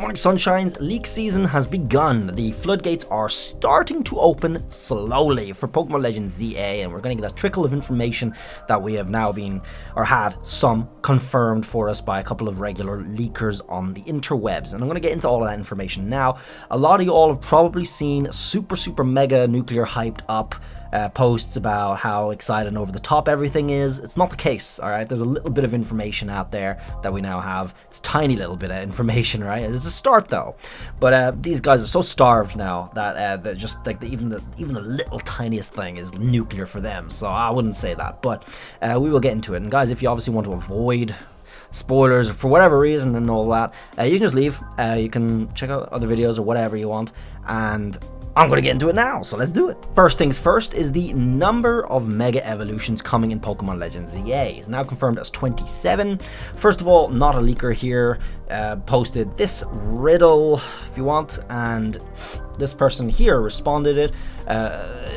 Morning Sunshine's leak season has begun. The floodgates are starting to open slowly for Pokemon Legends ZA, and we're going to get a trickle of information that we have now had some confirmed for us by a couple of regular leakers on the interwebs. And I'm going to get into all of that information now. A lot of you all have probably seen super mega nuclear hyped up posts about how excited and over the top everything is. It's not the case, alright? There's a little bit of information out there that we now have. It's a tiny little bit of information, right? It is a start though. But these guys are so starved now that they're just like even the little tiniest thing is nuclear for them. So I wouldn't say that, but we will get into it. And guys, if you obviously want to avoid spoilers for whatever reason and all that, you can just leave. You can check out other videos or whatever you want, and I'm going to get into it now, so let's do it. First things first is the number of Mega Evolutions coming in Pokemon Legends ZA is now confirmed as 27. First of all, not a leaker here, posted this riddle, if you want, and this person here responded it.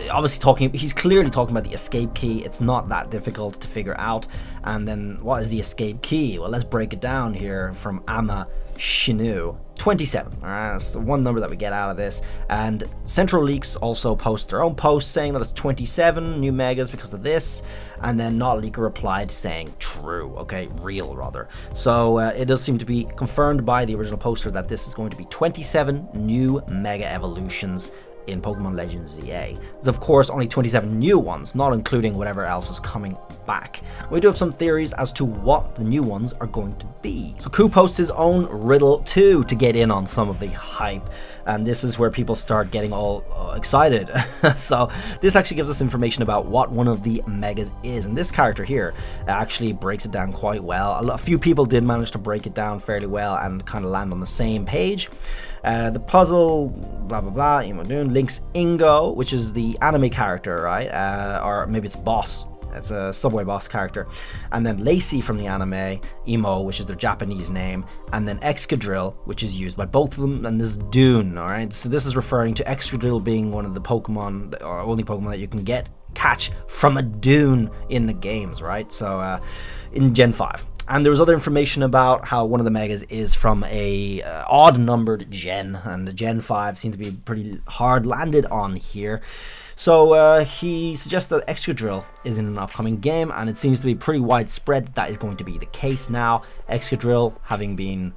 Obviously he's clearly talking about the escape key. It's not that difficult to figure out. And then what is the escape key? Well, let's break it down here from Ama Shinu. 27. Alright, that's the one number that we get out of this. And Central Leaks also post their own post saying that it's 27 new megas because of this. And then Not Leaker replied saying true. Okay, real rather. So it does seem to be confirmed by the original poster that this is going to be 27 new mega evolutions in Pokemon Legends ZA. There's of course only 27 new ones, not including whatever else is coming back. We do have some theories as to what the new ones are going to be. So Ku posts his own riddle too to get in on some of the hype, and this is where people start getting all excited. So this actually gives us information about what one of the megas is, and this character here actually breaks it down quite well. A few people did manage to break it down fairly well and kind of land on the same page. The puzzle, blah blah blah, links Ingo, which is the anime character, right? Or maybe it's a boss. It's a subway boss character. And then Lacey from the anime, Emo, which is their Japanese name. And then Excadrill, which is used by both of them. And this is Dune, alright? So this is referring to Excadrill being one of the Pokemon, or only Pokemon that you can catch from a dune in the games, right? So in Gen 5. And there was other information about how one of the megas is from a odd numbered gen, and the Gen 5 seems to be pretty hard landed on here. So he suggests that Excadrill is in an upcoming game, and it seems to be pretty widespread that is going to be the case now. Excadrill having been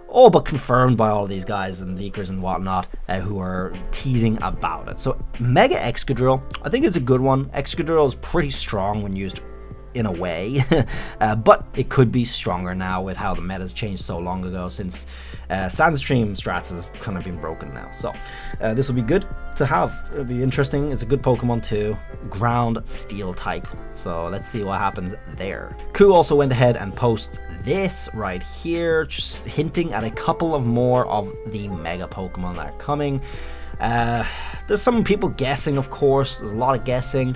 all but confirmed by all these guys and leakers and whatnot who are teasing about it. So Mega Excadrill, I think it's a good one. Excadrill is pretty strong when used in a way, but it could be stronger now with how the meta's changed so long ago, since Sandstream strats has kind of been broken now. So this will be good to have. It'll be interesting. It's a good Pokemon too. Ground Steel type. So let's see what happens there. Ku also went ahead and posts this right here, just hinting at a couple of more of the Mega Pokemon that are coming. There's some people guessing, of course. There's a lot of guessing.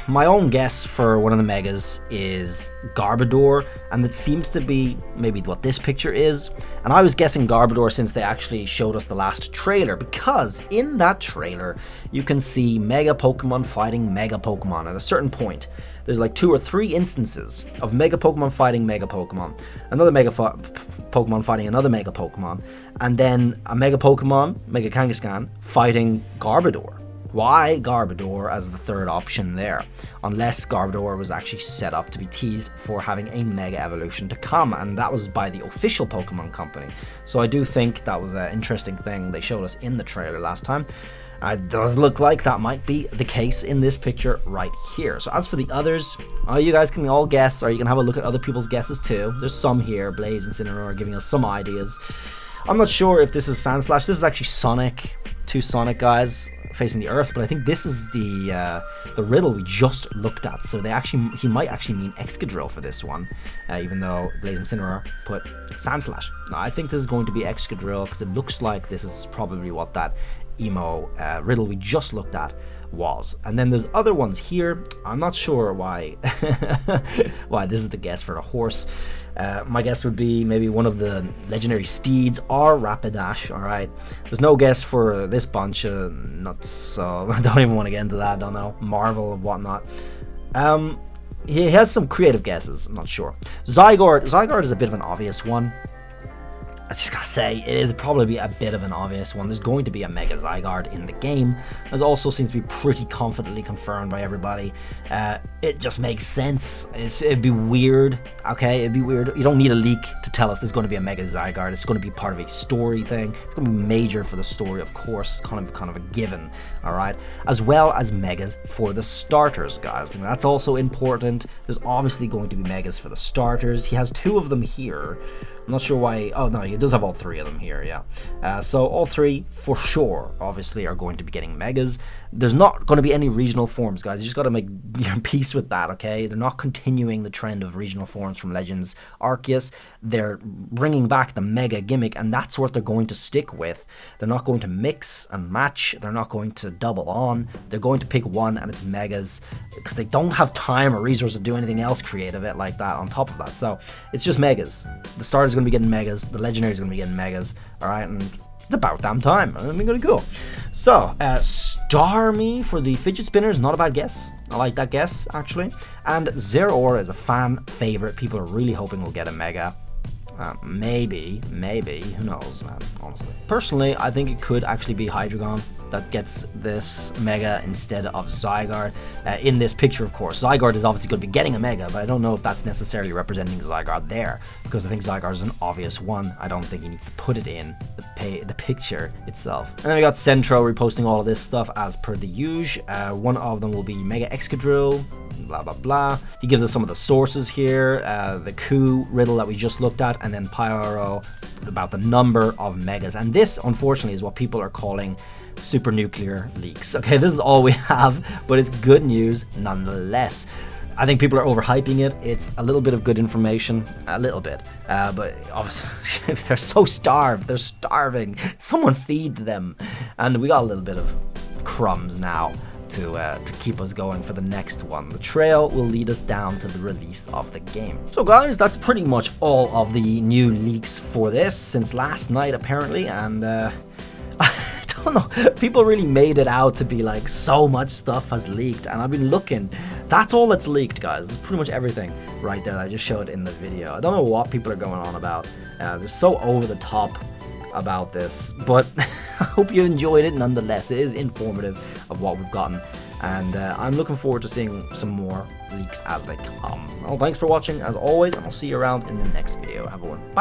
My own guess for one of the megas is Garbodor, and it seems to be maybe what this picture is. And I was guessing Garbodor since they actually showed us the last trailer, because in that trailer you can see Mega Pokemon fighting Mega Pokemon at a certain point. There's like 2 or 3 instances of Mega Pokemon fighting Mega Pokemon, another Mega Pokemon fighting another Mega Pokemon, and then a Mega Pokemon, Mega Kangaskhan, fighting Garbodor. Why Garbodor as the third option there? Unless Garbodor was actually set up to be teased for having a Mega Evolution to come, and that was by the official Pokemon Company. So I do think that was an interesting thing they showed us in the trailer last time. It does look like that might be the case in this picture right here. So as for the others, you guys can all guess, or you can have a look at other people's guesses too. There's some here. Blaze and Incineroar are giving us some ideas. I'm not sure if this is Sandslash. This is actually Sonic. 2 Sonic guys facing the Earth, but I think this is the riddle we just looked at. So he might actually mean Excadrill for this one, even though Blaze and Incineroar put Sandslash. Now I think this is going to be Excadrill, because it looks like this is probably what that Emo riddle we just looked at was. And then there's other ones here. I'm not sure why why this is the guess for the horse. My guess would be maybe one of the legendary steeds or Rapidash. Alright, there's no guess for this bunch of nuts, so I don't even want to get into that. I don't know, Marvel and whatnot. He has some creative guesses. I'm not sure. Zygarde is a bit of an obvious one. just gotta say, it is probably a bit of an obvious one. There's going to be a Mega Zygarde in the game. It also seems to be pretty confidently confirmed by everybody. It just makes sense. It'd be weird, okay? It'd be weird. You don't need a leak to tell us there's going to be a Mega Zygarde. It's going to be part of a story thing. It's going to be major for the story, of course. It's kind of a given, all right? As well as Megas for the starters, guys. I think that's also important. There's obviously going to be Megas for the starters. He has 2 of them here. I'm not sure why. Oh, no, he does have all 3 of them here, yeah. So all 3, for sure, obviously, are going to be getting Megas. There's not going to be any regional forms, guys. You just got to make your peace with that, okay? They're not continuing the trend of regional forms from Legends Arceus. They're bringing back the Mega gimmick, and that's what they're going to stick with. They're not going to mix and match. They're not going to double on. They're going to pick one, and it's Megas, because they don't have time or resources to do anything else creative like that on top of that. So it's just Megas. The starters going to be getting Megas, the Legendaries going to be getting Megas, alright, and it's about damn time. I mean, really cool. So, Starmie for the fidget spinner is not a bad guess. I like that guess, actually. And Zeraora is a fan favorite. People are really hoping we'll get a Mega. Maybe, who knows, man, honestly. Personally, I think it could actually be Hydreigon that gets this Mega instead of Zygarde. In this picture, of course, Zygarde is obviously going to be getting a Mega, but I don't know if that's necessarily representing Zygarde there, because I think Zygarde is an obvious one. I don't think he needs to put it in the picture itself. And then we got Centro reposting all of this stuff as per the usual. One of them will be Mega Excadrill, blah blah blah. He gives us some of the sources here, the coup riddle that we just looked at, and then Pyro about the number of Megas. And this, unfortunately, is what people are calling super nuclear leaks. Okay, this is all we have, but it's good news nonetheless. I think people are overhyping it. It's a little bit of good information, a little bit, but obviously they're so starved, they're starving. Someone feed them, and we got a little bit of crumbs now to keep us going for the next one. The trail will lead us down to the release of the game. So guys, that's pretty much all of the new leaks for this since last night apparently, and I don't know, people really made it out to be like so much stuff has leaked, and I've been looking. That's all that's leaked, guys. It's pretty much everything right there that I just showed in the video. I don't know what people are going on about. They're so over the top about this, but I hope you enjoyed it nonetheless. It is informative of what we've gotten, and I'm looking forward to seeing some more leaks as they come. Well, thanks for watching as always, and I'll see you around in the next video. Have a good one. Bye.